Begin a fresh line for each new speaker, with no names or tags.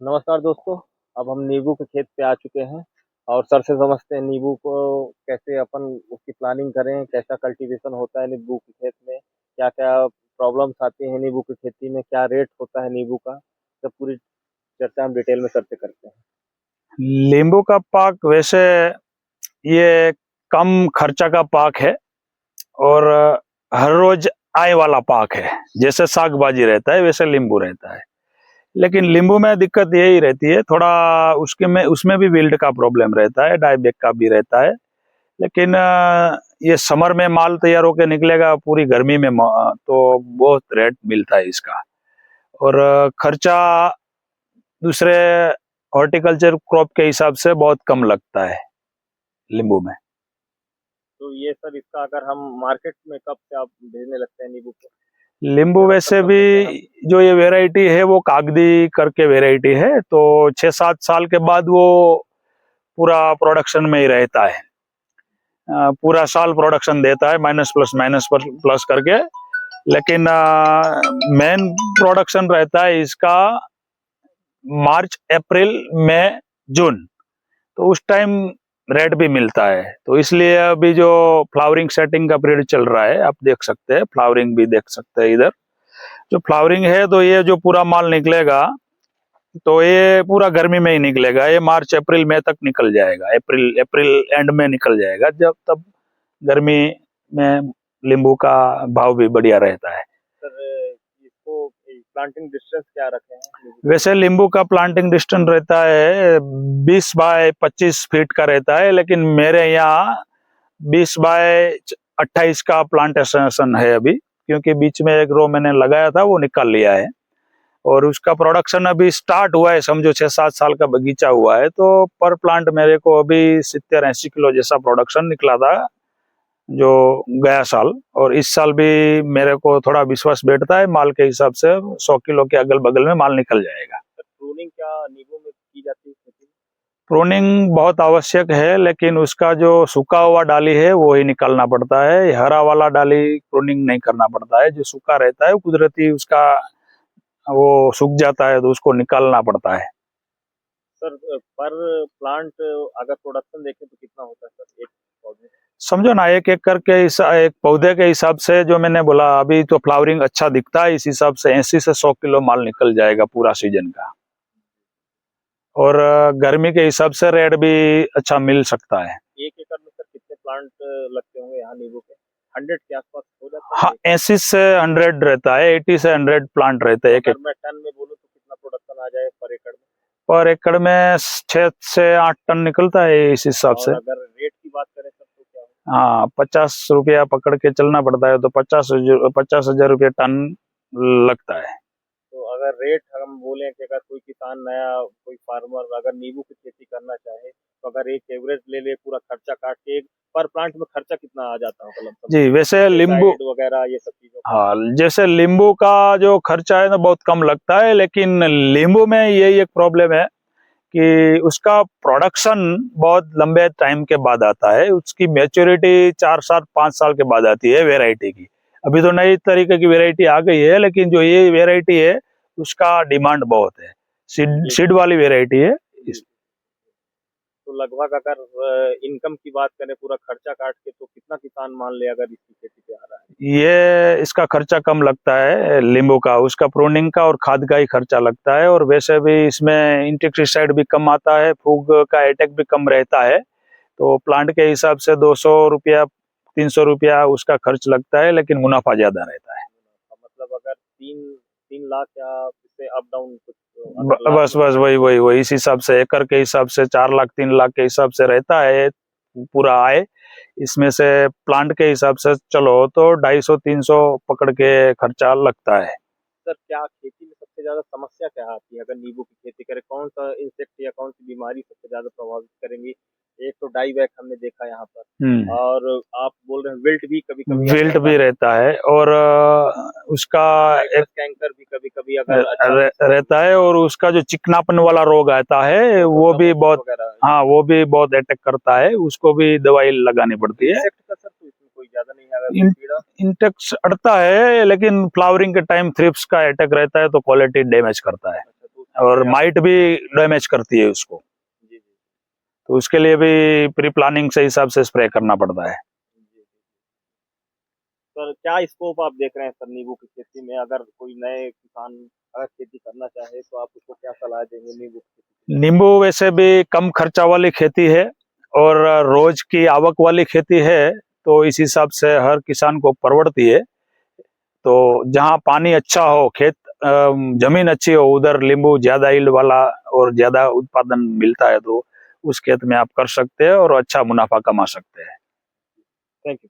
नमस्कार दोस्तों। अब हम नींबू के खेत पे आ चुके हैं और सर से समझते हैं नींबू को कैसे अपन उसकी प्लानिंग करें, कैसा कल्टीवेशन होता है नींबू के खेत में, क्या क्या प्रॉब्लम्स आती हैं नींबू की खेती में, क्या रेट होता है नींबू का। सब पूरी चर्चा हम डिटेल में सर से करते हैं।
नींबू का पाक वैसे ये कम खर्चा का पाक है और हर रोज आय वाला पाक है। जैसे साग भाजी रहता है वैसे नींबू रहता है, लेकिन नींबू में दिक्कत यही रहती है थोड़ा उसके में उसमें भी विल्ट का प्रॉब्लम रहता है, डायबैक का भी रहता है। लेकिन ये समर में माल तैयार होकर निकलेगा, पूरी गर्मी में तो बहुत रेट मिलता है इसका। और खर्चा दूसरे हॉर्टिकल्चर क्रॉप के हिसाब से बहुत कम लगता है नींबू में।
तो ये सर इसका अगर हम मार्केट में कब से आप भेजने लगते हैं नींबू को?
नींबू वैसे भी जो ये वेराइटी है वो कागदी करके वेराइटी है, तो 6-7 साल के बाद वो पूरा प्रोडक्शन में ही रहता है। पूरा साल प्रोडक्शन देता है, माइनस प्लस करके। लेकिन मेन प्रोडक्शन रहता है इसका मार्च अप्रैल मई जून, तो उस टाइम रेट भी मिलता है। तो इसलिए अभी जो फ्लावरिंग सेटिंग का पीरियड चल रहा है, आप देख सकते हैं, फ्लावरिंग भी देख सकते हैं इधर जो फ्लावरिंग है। तो ये जो पूरा माल निकलेगा तो ये पूरा गर्मी में ही निकलेगा, ये मार्च अप्रैल मई तक निकल जाएगा, अप्रैल एंड में निकल जाएगा, जब तब गर्मी में नींबू का भाव भी बढ़िया रहता है।
सर इसको प्लांटिंग डिस्टेंस क्या रखे हैं?
वैसे नींबू का प्लांटिंग डिस्टेंस रहता है 20 बाय 25 फीट का रहता है, लेकिन मेरे यहाँ 20 बाय 28 का प्लांटेशन है अभी, क्योंकि बीच में एक रो मैंने लगाया था वो निकाल लिया है और उसका प्रोडक्शन अभी स्टार्ट हुआ है। समझो 6-7 साल का बगीचा हुआ है, तो पर प्लांट मेरे को अभी 70-80 किलो जैसा प्रोडक्शन निकला था जो गया साल। और इस साल भी मेरे को थोड़ा विश्वास बैठता है, माल के हिसाब से 100 किलो के अगल बगल में माल निकल जाएगा।
प्रूनिंग क्या नींबू में की जाती है?
प्रूनिंग बहुत आवश्यक है, लेकिन उसका जो सूखा हुआ डाली है वो ही निकालना पड़ता है। हरा वाला डाली प्रूनिंग नहीं करना पड़ता है, जो सूखा रहता है कुदरती उसका वो सूख जाता है तो उसको निकालना पड़ता है।
सर पर प्लांट अगर प्रोडक्शन देखें तो कितना होता है सर एक पौधे?
समझो ना, एक एक करके एक पौधे के हिसाब से, जो मैंने बोला अभी तो फ्लावरिंग अच्छा दिखता है, इस हिसाब से 80 से 100 किलो माल निकल जाएगा पूरा सीजन का। और गर्मी के हिसाब से रेट भी अच्छा मिल सकता है।
1 एकड़ में सर कितने प्लांट लगते होंगे यहाँ नींबू के? 100 के आसपास हो जाता है?
हाँ, 80 से 100 रहता है, 80 से 100 प्लांट रहते हैं।
अगर मैं टन में बोलूँ तो कितना प्रोडक्शन आ जाए पर एकड़ में?
पर एकड़ में 6 से 8 टन निकलता है इस हिसाब से।
अगर रेट की बात करें सर तो क्या होगा?
हाँ, 50 रुपया पकड़ के चलना पड़ता है, तो 50,000 रुपया टन लगता है।
तो अगर रेट हम बोलें कि अगर कोई किसान नया, कोई फार्मर अगर नींबू की खेती करना चाहे तो अगर एक एवरेज ले ले पूरा खर्चा काट के, एक पर प्लांट में खर्चा कितना आ जाता होगा लमसम?
जी, वैसे नींबू
वगैरह ये सब चीजों का?
हाँ, जैसे नींबू का जो खर्चा है ना बहुत कम लगता है, लेकिन नींबू में यही एक प्रॉब्लम है कि उसका प्रोडक्शन बहुत लंबे टाइम के बाद आता है। उसकी मैच्योरिटी 4-5 साल के बाद आती है वैरायटी की। अभी तो नई तरीके की वैरायटी आ गई है, लेकिन जो ये वैरायटी है उसका डिमांड बहुत है, सीड वाली वैरायटी है।
तो लगभग अगर इनकम की बात करें पूरा खर्चा काट के तो कितना किसान मान ले अगर इसकी खेती पे आ रहा है?
ये इसका खर्चा कम लगता है नींबू का, उसका प्रूनिंग का और खाद का ही खर्चा लगता है। और वैसे भी इसमें इंसेक्टिसाइड भी कम आता है, फूग का अटैक भी कम रहता है। तो प्लांट के हिसाब से 200 रुपया 300 रुपया उसका खर्च लगता है, लेकिन मुनाफा ज्यादा रहता है।
मतलब अगर 3 लाख या इससे अप डाउन कुछ
बस वही इस हिसाब से, एकड़ के हिसाब से 4 लाख 3 लाख के हिसाब से रहता है पूरा आय। इसमें से प्लांट के हिसाब से चलो तो 250-300 पकड़ के खर्चा लगता है।
सर क्या खेती में सबसे ज्यादा समस्या क्या आती है अगर नींबू की खेती करें? कौन सा इंसेक्ट या कौन सी बीमारी सबसे ज्यादा प्रभावित करेंगी? एक तो डाई बैक हमने देखा यहाँ पर, और आप बोल रहे हैं विल्ट भी कभी कभी
विल्ट भी रहता है, और उसका एक
कैंकर भी कभी कभी अगर
रहता है, और उसका जो चिकनापन वाला रोग आता है वो भी बहुत, हाँ वो भी बहुत अटैक करता है, उसको भी दवाई लगानी पड़ती है।
कोई ज्यादा नहीं है
इंसेक्ट अड़ता है, लेकिन फ्लावरिंग के टाइम थ्रिप्स का अटैक रहता है तो क्वालिटी डैमेज करता है।
तो
और माइट भी डैमेज करती है उसको,
जी जी
तो उसके लिए भी प्री प्लानिंग से हिसाब से स्प्रे करना पड़ता है।
जी। सर क्या स्कोप आप देख रहे हैं सर नींबू की खेती में? अगर कोई नए किसान अगर खेती करना चाहे तो आप उसको क्या सलाह देंगे नींबू की खेती?
नींबू वैसे भी कम खर्चा वाली खेती है और रोज की आवक वाली खेती है, तो इस हिसाब से हर किसान को परवड़ती है। तो जहाँ पानी अच्छा हो, खेत जमीन अच्छी हो, उधर नींबू ज्यादा यील्ड वाला और ज्यादा उत्पादन मिलता है, तो उस खेत में आप कर सकते हैं और अच्छा मुनाफा कमा सकते हैं।
Thank you.